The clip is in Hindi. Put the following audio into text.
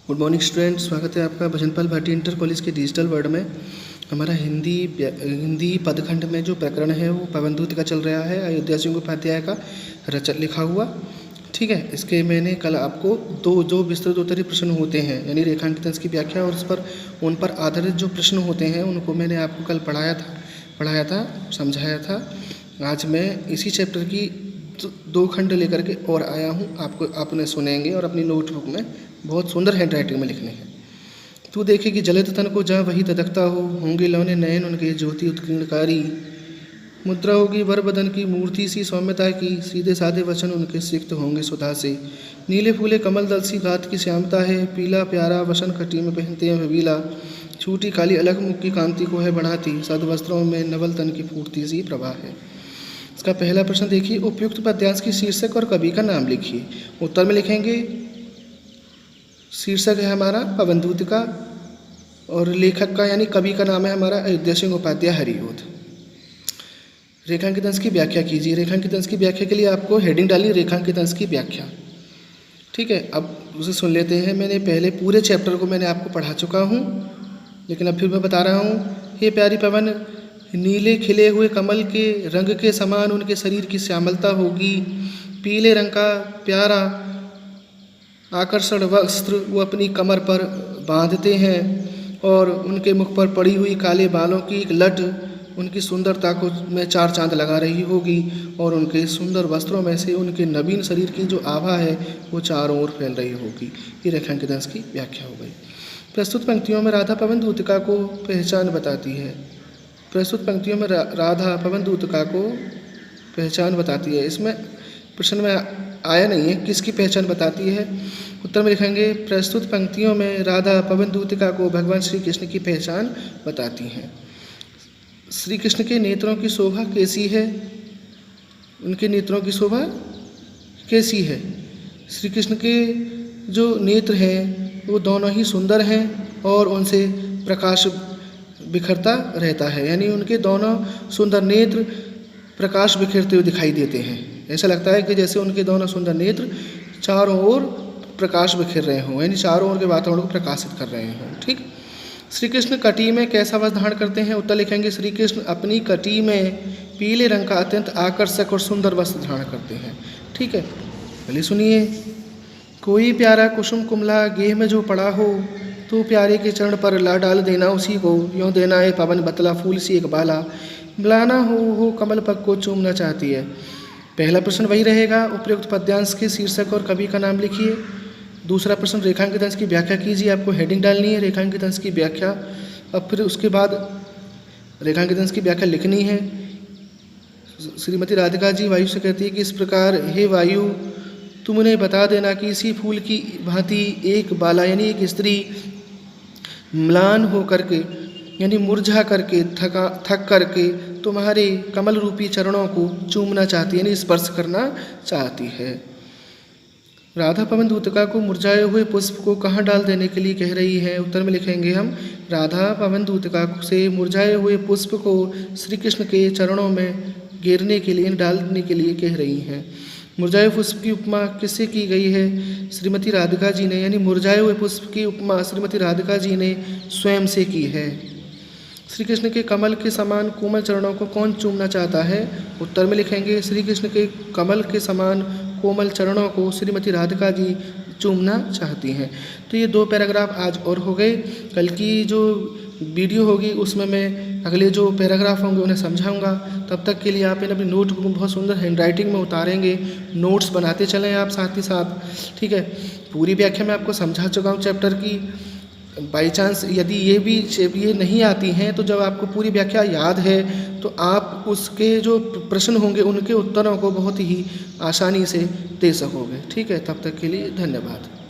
गुड मॉर्निंग स्टूडेंट, स्वागत है आपका भजनपाल भाटी इंटर कॉलेज के डिजिटल वर्ल्ड में। हमारा हिंदी पदखंड में जो प्रकरण है वो पवनदूत का चल रहा है, अयोध्या सिंह उपाध्याय का रचना लिखा हुआ। ठीक है, इसके मैंने कल आपको दो विस्तृत उत्तरीय प्रश्न होते हैं यानी रेखांकित अंश की व्याख्या और उन पर आधारित जो प्रश्न होते हैं उनको मैंने आपको कल पढ़ाया था, समझाया था। आज मैं इसी चैप्टर की दो खंड लेकर के और आया हूँ, आपने सुनेंगे और अपनी नोटबुक में बहुत सुंदर हैंड राइटिंग में लिखने हैं। तू देखे कि जलित तन को जहाँ वही तदकता हो, होंगे लौने नयन उनके ज्योति उत्कीर्णकारी। मुद्रा होगी वर बदन की मूर्ति सी सौम्यता की, सीधे साधे वचन उनके सिक्त होंगे सुधा से। नीले फूले कमल दल सी घात की श्यामता है, पीला प्यारा वसन खटी में पहनते हैं भवीला। छूटी काली अलग मुख की कांति को है बढ़ाती, सदवस्त्रों में नवल तन की फूटती सी प्रभा है। इसका पहला प्रश्न देखिए, उपयुक्त पद्यांश की शीर्षक और कवि का नाम लिखिए। उत्तर में लिखेंगे, शीर्षक है हमारा पवनदूत का और लेखक का यानी कवि का नाम है हमारा अयोध्या सिंह उपाध्याय हरिऔध। रेखांकित अंश की व्याख्या कीजिए। रेखांकित अंश की व्याख्या के लिए आपको हेडिंग डालिए रेखांकित अंश की व्याख्या। ठीक है, अब उसे सुन लेते हैं। मैंने पहले पूरे चैप्टर को मैंने आपको पढ़ा चुका हूँ, लेकिन अब फिर मैं बता रहा हूँ। हे प्यारी पवन, नीले खिले हुए कमल के रंग के समान उनके शरीर की श्यामलता होगी। पीले रंग का प्यारा आकर्षण वस्त्र वो अपनी कमर पर बांधते हैं और उनके मुख पर पड़ी हुई काले बालों की एक लट उनकी सुंदरता को में चार चांद लगा रही होगी और उनके सुंदर वस्त्रों में से उनके नवीन शरीर की जो आभा है वो चारों ओर फैल रही होगी। ये रेखांकित अंश की व्याख्या हो गई। प्रस्तुत पंक्तियों में राधा पवनदूतिका को पहचान बताती है। प्रस्तुत पंक्तियों में राधा पवनदूतिका को पहचान बताती है। इसमें प्रश्न में आया नहीं है किसकी पहचान बताती है। उत्तर में लिखेंगे, प्रस्तुत पंक्तियों में राधा पवनदूतिका को भगवान श्री कृष्ण की पहचान बताती हैं। श्री कृष्ण के नेत्रों की शोभा कैसी है? उनके नेत्रों की शोभा कैसी है? श्री कृष्ण के जो नेत्र हैं वो दोनों ही सुंदर हैं और उनसे प्रकाश बिखरता रहता है, यानी उनके दोनों सुंदर नेत्र प्रकाश बिखेरते हुए दिखाई देते हैं। ऐसा लगता है कि जैसे उनके दोनों सुंदर नेत्र चारों ओर प्रकाश बिखेर रहे हों, यानी चारों ओर के वातावरण को प्रकाशित कर रहे हों। ठीक। श्री कृष्ण कटी में कैसा वस्त्र धारण करते हैं? उत्तर लिखेंगे, श्री कृष्ण अपनी कटी में पीले रंग का अत्यंत आकर्षक और सुंदर वस्त्र धारण करते हैं। ठीक है, पहले सुनिए। कोई प्यारा कुसुम कुमला गेह में जो पड़ा हो, तो प्यारे के चरण पर ला डाल देना उसी को, यों देना है पवन बतला फूल सी एक बाला। बुलाना हो कमल पग को चूमना चाहती है। पहला प्रश्न वही रहेगा, उपयुक्त पद्यांश के शीर्षक और कवि का नाम लिखिए। दूसरा प्रश्न, रेखांकित अंश की व्याख्या कीजिए। आपको हेडिंग डालनी है रेखांकित अंश की व्याख्या। अब फिर उसके बाद रेखांकित अंश की व्याख्या लिखनी है। श्रीमती राधिका जी वायु से कहती है कि इस प्रकार, हे वायु, तुम उन्हें बता देना कि इसी फूल की भांति एक बाला यानी एक स्त्री म्लान हो करके यानी मुरझा करके थक करके तुम्हारे कमल रूपी चरणों को चूमना चाहती है, यानी स्पर्श करना चाहती है। राधा पवनदूतिका को मुरझाए हुए पुष्प को कहाँ डाल देने के लिए कह रही है? उत्तर में लिखेंगे हम, राधा पवनदूतिका से मुरझाए हुए पुष्प को श्री कृष्ण के चरणों में घेरने के लिए, डालने के लिए कह रही हैं। मुरझाए पुष्प की उपमा किससे की गई है? श्रीमती राधिका जी ने, यानी मुरझाए हुए पुष्प की उपमा श्रीमती राधिका जी ने स्वयं से की है। श्री कृष्ण के कमल के समान कोमल चरणों को कौन चूमना चाहता है? उत्तर में लिखेंगे, श्री कृष्ण के कमल के समान कोमल चरणों को श्रीमती राधिका जी चूमना चाहती हैं। तो ये दो पैराग्राफ आज और हो गए। कल की जो वीडियो होगी उसमें मैं अगले जो पैराग्राफ होंगे उन्हें समझाऊंगा। तब तक के लिए आप अपनी नोटबुक में बहुत सुंदर हैंड राइटिंग में उतारेंगे, नोट्स बनाते चलें आप साथ ही साथ। ठीक है, पूरी व्याख्या मैं आपको समझा चुका हूँ चैप्टर की। बाई चांस यदि ये नहीं आती हैं तो जब आपको पूरी व्याख्या याद है तो आप उसके जो प्रश्न होंगे उनके उत्तरों को बहुत ही आसानी से दे सकोगे। ठीक है, तब तक के लिए धन्यवाद।